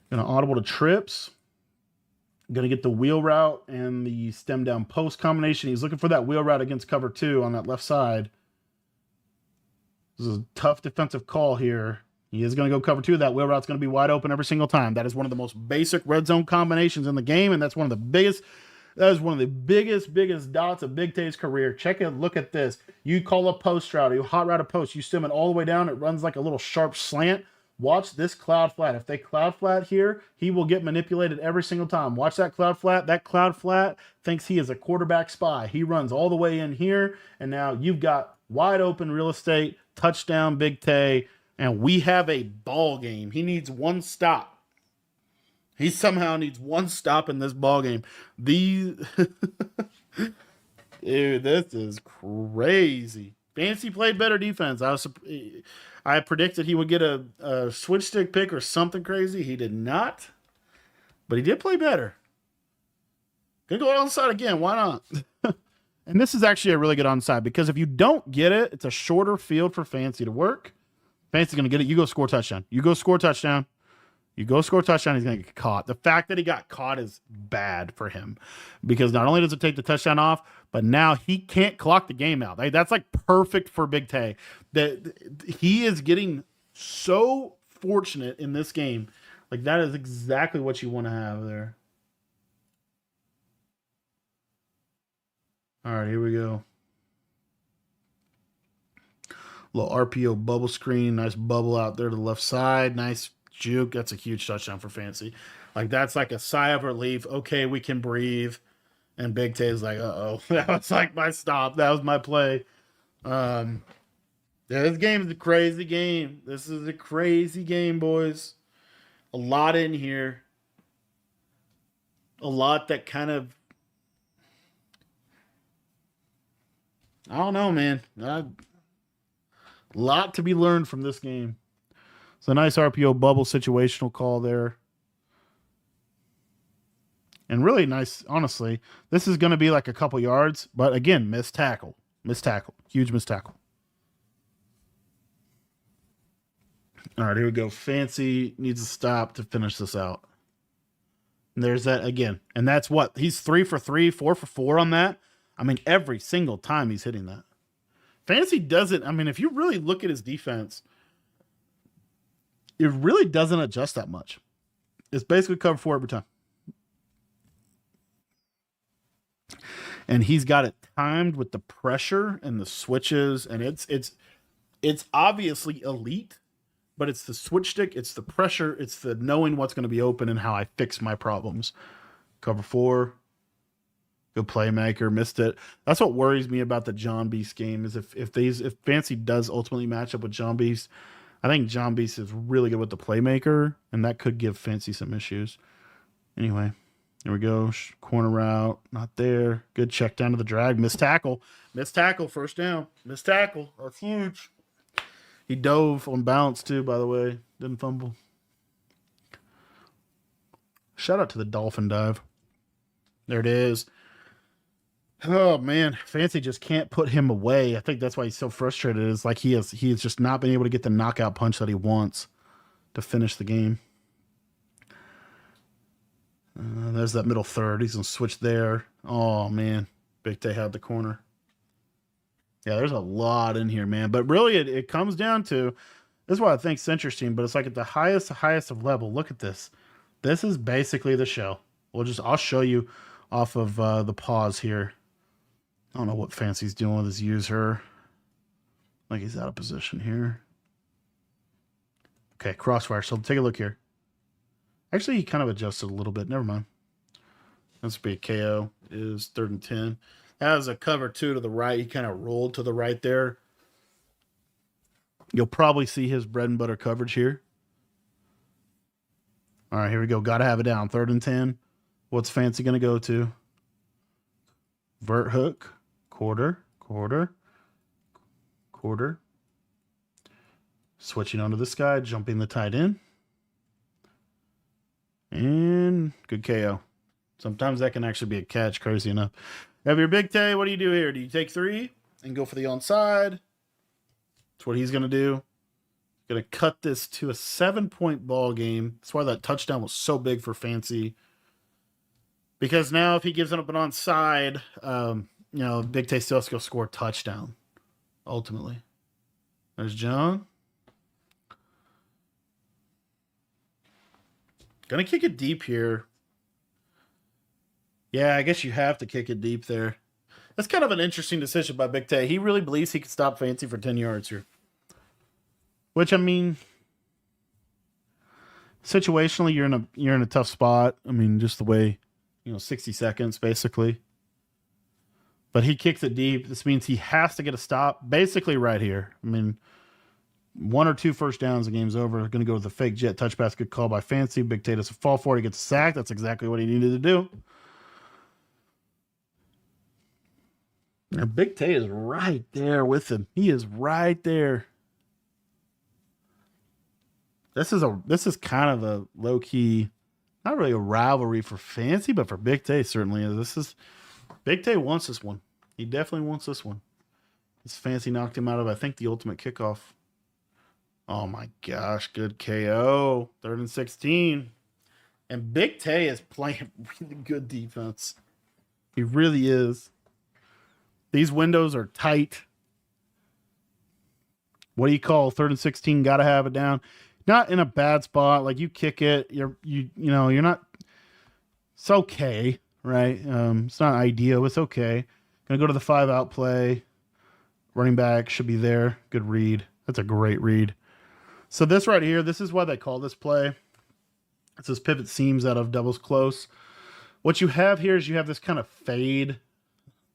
Going to audible to trips. Going to get the wheel route and the stem down post combination. He's looking for that wheel route against cover 2 on that left side. This is a tough defensive call here. He is going to go cover 2. That wheel route's going to be wide open every single time. That is one of the most basic red zone combinations in the game, and that's one of the biggest. That is one of the biggest dots of Big Tay's career. Check it. Look at this. You call a post route, you hot route a post. You stem it all the way down. It runs like a little sharp slant. Watch this cloud flat. If they cloud flat here, he will get manipulated every single time. Watch that cloud flat. That cloud flat thinks he is a quarterback spy. He runs all the way in here, and now you've got wide open real estate. Touchdown, Big Tay, and we have a ball game. He needs one stop. He somehow needs one stop in this ball game. Dude, this is crazy. Fancy played better defense. I predicted he would get a switch stick pick or something crazy. He did not, but he did play better. Gonna go onside again. Why not? And this is actually a really good onside because if you don't get it, it's a shorter field for Fancy to work. Fancy's going to get it. You go score touchdown. You go score touchdown. You go score a touchdown, he's going to get caught. The fact that he got caught is bad for him because not only does it take the touchdown off, but now he can't clock the game out. That's like perfect for Big Tay. That he is getting so fortunate in this game. Like that is exactly what you want to have there. All right, here we go. Little RPO bubble screen. Nice bubble out there to the left side. Nice juke. That's a huge touchdown for Fancy. Like, that's like a sigh of relief. Okay, we can breathe. And Big Tay is like, uh-oh. That was like my stop. That was my play. Yeah, this game is a crazy game. This is a crazy game, boys. A lot in here. A lot that kind of... I don't know, man. A lot to be learned from this game. It's a nice RPO bubble situational call there. And really nice, honestly. This is going to be like a couple yards. But again, missed tackle. Missed tackle. Huge missed tackle. All right, here we go. Fancy needs to stop to finish this out. And there's that again. And that's what? He's 3 for 3, 4 for 4 on that. I mean, every single time he's hitting that. Fancy doesn't, I mean, if you really look at his defense, it really doesn't adjust that much. It's basically cover 4 every time. And he's got it timed with the pressure and the switches, and it's obviously elite, but it's the switch stick, it's the pressure, it's the knowing what's going to be open and how I fix my problems. Cover 4. Good playmaker, missed it. That's what worries me about the John Beast game is if Fancy does ultimately match up with John Beast, I think John Beast is really good with the playmaker, and that could give Fancy some issues. Anyway, here we go. Corner route, not there. Good check down to the drag. Missed tackle. Missed tackle, first down. Missed tackle. That's huge. He dove on balance too, by the way. Didn't fumble. Shout out to the dolphin dive. There it is. Oh man, Fancy just can't put him away. I think that's why he's so frustrated. Is like he has just not been able to get the knockout punch that he wants to finish the game. There's that middle third. He's gonna switch there. Oh man, Big Tay had the corner. Yeah, there's a lot in here, man. But really, it comes down to, this is what I think is interesting. But it's like at the highest of level. Look at this. This is basically the show. I'll show you off of the pause here. I don't know what Fancy's doing with his user. Like he's out of position here. Okay, crossfire. So take a look here. Actually, he kind of adjusted a little bit. Never mind. That's be a KO. It is 3rd and 10. That was a cover 2 to the right. He kind of rolled to the right there. You'll probably see his bread and butter coverage here. All right, here we go. Got to have it down. 3rd and 10. What's Fancy going to go to? Vert hook. Quarter. Switching onto this guy. Jumping the tight end. And good KO. Sometimes that can actually be a catch, crazy enough. Have your Big Tay, what do you do here? Do you take 3 and go for the onside? That's what he's going to do. Going to cut this to a 7-point ball game. That's why that touchdown was so big for Fancy. Because now if he gives it up an onside, Big Tay still has to go score a touchdown, ultimately. There's John. Gonna kick it deep here. Yeah, I guess you have to kick it deep there. That's kind of an interesting decision by Big Tay. He really believes he could stop Fancy for 10 yards here. Which, I mean, situationally, you're in a tough spot. I mean, just the way, 60 seconds basically. But he kicks it deep. This means he has to get a stop basically right here. I mean, 1 or 2 first downs, the game's over. Going to go with the fake jet touch pass. Good call by Fancy. Big Tay doesn't fall for it. He gets sacked. That's exactly what he needed to do. Now, Big Tay is right there with him. He is right there. This is kind of a low key, not really a rivalry for Fancy, but for Big Tay certainly is. Big Tay wants this one. He definitely wants this one. This Fancy knocked him out of, I think, the ultimate kickoff. Oh my gosh, good KO. 3rd and 16. And Big Tay is playing really good defense. He really is. These windows are tight. What do you call 3rd and 16? Got to have it down. Not in a bad spot. Like you kick it, you're not. It's okay, right? It's not ideal. It's okay. Gonna go to the 5-out play. Running back should be there. Good read. That's a great read. So this right here, this is why they call this play. It says pivot seams out of doubles close. What you have here is you have this kind of fade,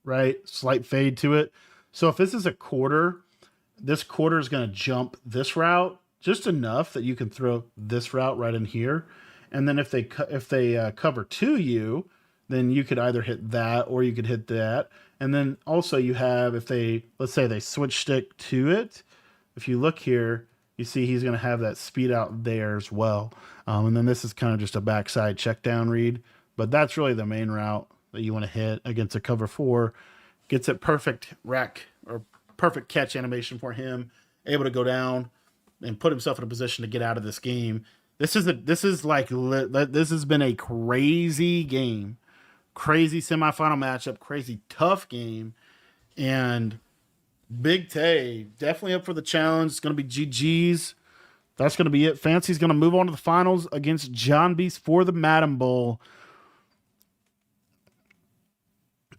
right? Slight fade to it. So if this is a quarter, this quarter is going to jump this route just enough that you can throw this route right in here. And then if they cover to you, then you could either hit that or you could hit that. And then also you have, if they, let's say they switch stick to it, if you look here, you see he's going to have that speed out there as well. And then this is kind of just a backside check down read. But that's really the main route that you want to hit against a cover 4. Gets it perfect rack or perfect catch animation for him. Able to go down and put himself in a position to get out of this game. This has been a crazy game. Crazy semifinal matchup. Crazy tough game. And Big Tay definitely up for the challenge. It's going to be GG's. That's going to be it. Fancy's going to move on to the finals against John Beast for the Madden Bowl.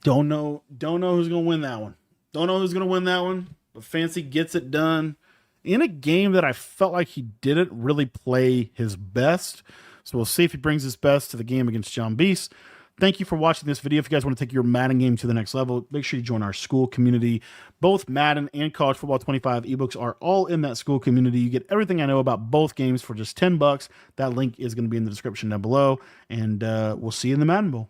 Don't know who's going to win that one. Don't know who's going to win that one. But Fancy gets it done in a game that I felt like he didn't really play his best. So we'll see if he brings his best to the game against John Beast. Thank you for watching this video. If you guys want to take your Madden game to the next level, make sure you join our school community. Both Madden and College Football 25 ebooks are all in that school community. You get everything I know about both games for just $10. That link is going to be in the description down below. And we'll see you in the Madden Bowl.